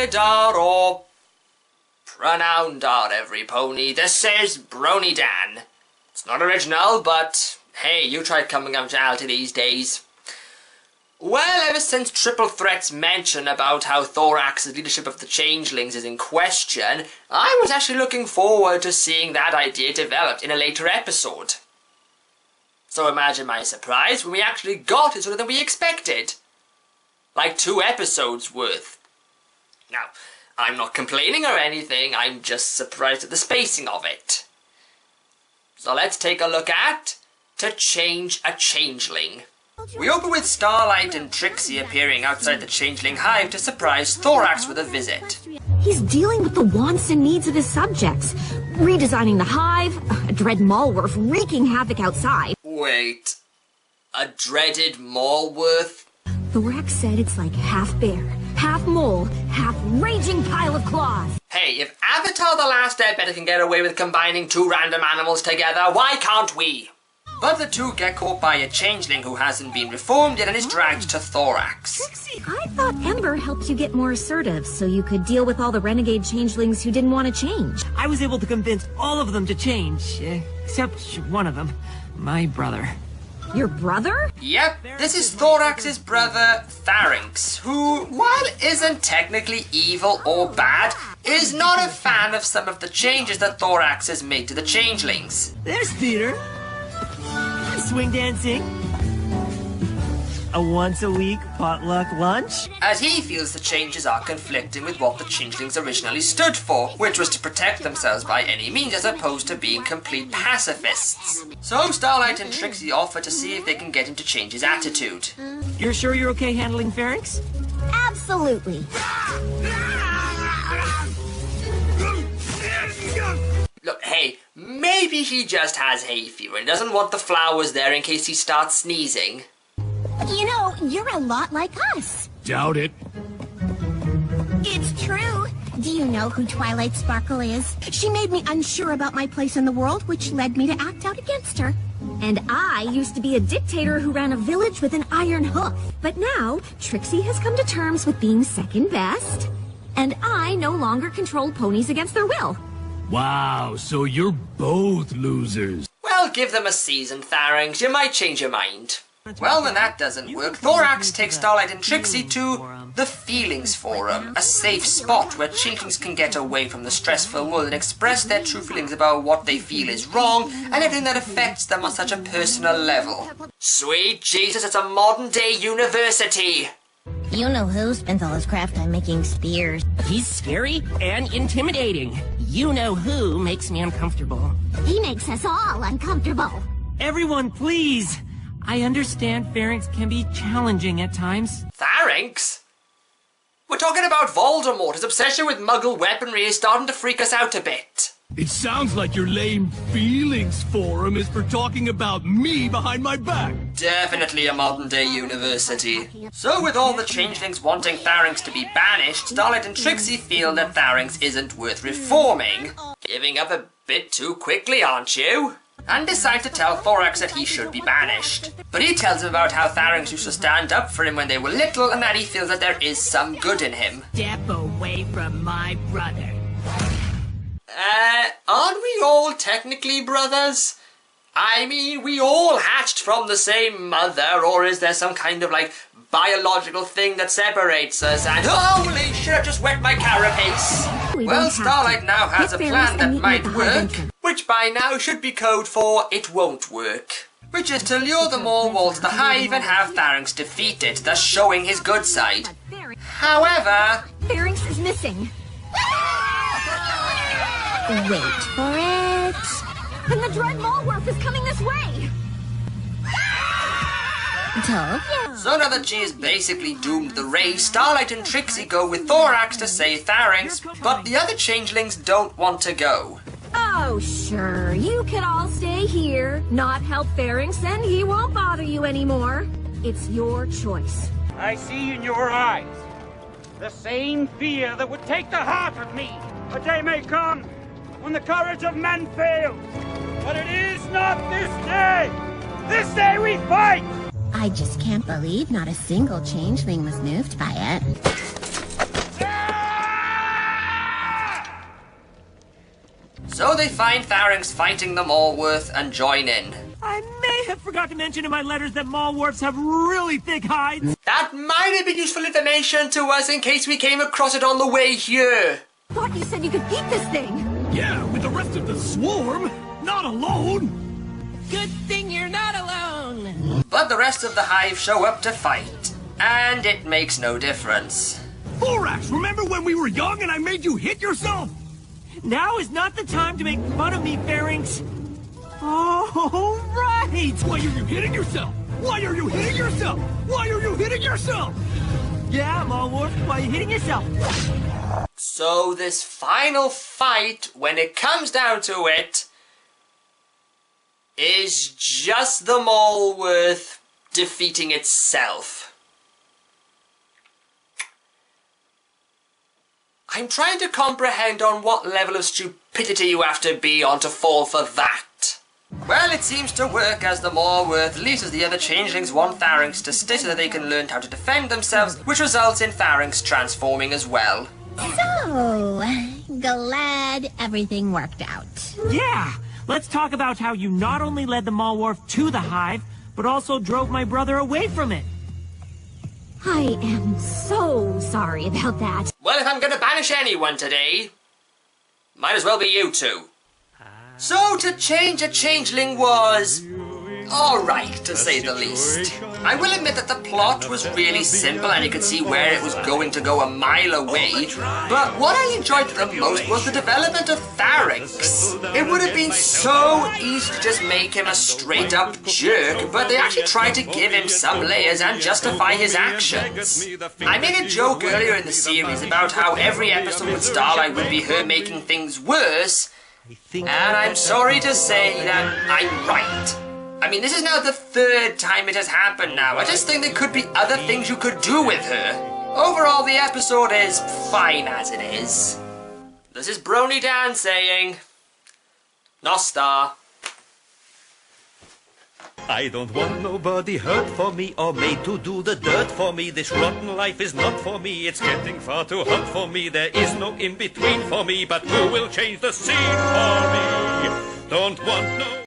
Prowlidar or Pronoundar, every pony. This is BronyDan. It's not original, but hey, you try coming up to reality these days. Well, ever since Triple Threat's mention about how Thorax's leadership of the Changelings is in question, I was actually looking forward to seeing that idea developed in a later episode. So imagine my surprise when we actually got it sooner than we expected. Like 2 episodes worth. Now, I'm not complaining or anything, I'm just surprised at the spacing of it. So let's take a look at To Change a Changeling. We open with Starlight and Trixie appearing outside the Changeling hive to surprise Thorax with a visit. He's dealing with the wants and needs of his subjects, redesigning the hive, a dread Malworth wreaking havoc outside. Wait, a dreaded Malworth? Thorax said it's like half bear, half mole, half raging pile of claws. Hey, if Avatar The Last Airbender can get away with combining 2 random animals together, why can't we? But the 2 get caught by a changeling who hasn't been reformed yet and is dragged to Thorax. Trixie, I thought Ember helped you get more assertive so you could deal with all the renegade changelings who didn't want to change. I was able to convince all of them to change, except one of them, my brother. Your brother? Yep, this is Thorax's brother, Pharynx, who, while isn't technically evil or bad, is not a fan of some of the changes that Thorax has made to the changelings. There's theater. Swing dancing. A once-a-week potluck lunch. As he feels the changes are conflicting with what the changelings originally stood for, which was to protect themselves by any means as opposed to being complete pacifists. So Starlight and Trixie offer to see if they can get him to change his attitude. You're sure you're okay handling Pharynx? Absolutely. Look, hey, maybe he just has hay fever and doesn't want the flowers there in case he starts sneezing. You know, you're a lot like us. Doubt it. It's true. Do you know who Twilight Sparkle is? She made me unsure about my place in the world, which led me to act out against her. And I used to be a dictator who ran a village with an iron hoof. But now, Trixie has come to terms with being second best. And I no longer control ponies against their will. Wow, so you're both losers. Well, give them a season, Pharynx. You might change your mind. Well, when that doesn't work, Thorax takes Starlight and Trixie to the Feelings Forum, a safe spot where changelings can get away from the stressful world and express their true feelings about what they feel is wrong and everything that affects them on such a personal level. Sweet Jesus, it's a modern-day university! You know who spends all his craft time making spears. He's scary and intimidating. You know who makes me uncomfortable. He makes us all uncomfortable. Everyone, please! I understand Pharynx can be challenging at times. Pharynx? We're talking about Voldemort. His obsession with Muggle weaponry is starting to freak us out a bit. It sounds like your lame feelings forum is for talking about me behind my back. Definitely a modern-day university. So with all the changelings wanting Pharynx to be banished, Starlight and Trixie feel that Pharynx isn't worth reforming. Giving up a bit too quickly, aren't you? And decide to tell Thorax that he should be banished. But he tells him about how Pharynx used to stand up for him when they were little and that he feels that there is some good in him. Step away from my brother. Aren't we all technically brothers? I mean, we all hatched from the same mother, or is there some kind of, like, biological thing that separates us and— holy shit, I just wet my carapace! Well, Starlight now has a plan that might work, which by now should be code for it won't work. Which is to lure them all to the hive and have Pharynx defeat it, thus showing his good side. However— Pharynx is missing. Wait for it. And the dread Malworth is coming this way! Told you. So now that she is basically doomed the race, Starlight and Trixie go with Thorax to save Pharynx, but the other changelings don't want to go. Oh, sure. You can all stay here, not help Pharynx, and he won't bother you anymore. It's your choice. I see in your eyes the same fear that would take the heart of me. A day may come when the courage of men fails, but it is not this day. This day we fight! I just can't believe not a single changeling was moved by it. Ah! So they find Pharynx fighting the Malworth and join in. I may have forgot to mention in my letters that Malworths have really thick hides. That might have been useful information to us in case we came across it on the way here. Thought you said you could beat this thing. Yeah, with the rest of the swarm. Not alone. Good thing you're not alone. But the rest of the hive show up to fight, and it makes no difference. Borax, remember when we were young and I made you hit yourself? Now is not the time to make fun of me, Pharynx. Oh, right! Why are you hitting yourself? Why are you hitting yourself? Why are you hitting yourself? Yeah, Malworth, why are you hitting yourself? So this final fight, when it comes down to it, is just the Malworth defeating itself. I'm trying to comprehend on what level of stupidity you have to be on to fall for that. Well, it seems to work as the Malworth leads the other changelings want Pharynx to stay so that they can learn how to defend themselves, which results in Pharynx transforming as well. So, glad everything worked out. Yeah, let's talk about how you not only led the Malworth to the hive, but also drove my brother away from it. I am so sorry about that. Well, if I'm going to banish anyone today, might as well be you two. So, to change a changeling was alright, to say the least. I will admit that the plot was really simple and you could see where it was going to go a mile away, but what I enjoyed the most was the development of Pharynx. It would have been so easy to just make him a straight-up jerk, but they actually tried to give him some layers and justify his actions. I made a joke earlier in the series about how every episode with Starlight would be her making things worse, and I'm sorry to say that I'm right. I mean, this is now the third time it has happened now. I just think there could be other things you could do with her. Overall, the episode is fine as it is. This is BronyDan saying, Nostar. I don't want nobody hurt for me or made to do the dirt for me. This rotten life is not for me. It's getting far too hot for me. There is no in-between for me. But who will change the scene for me? Don't want no...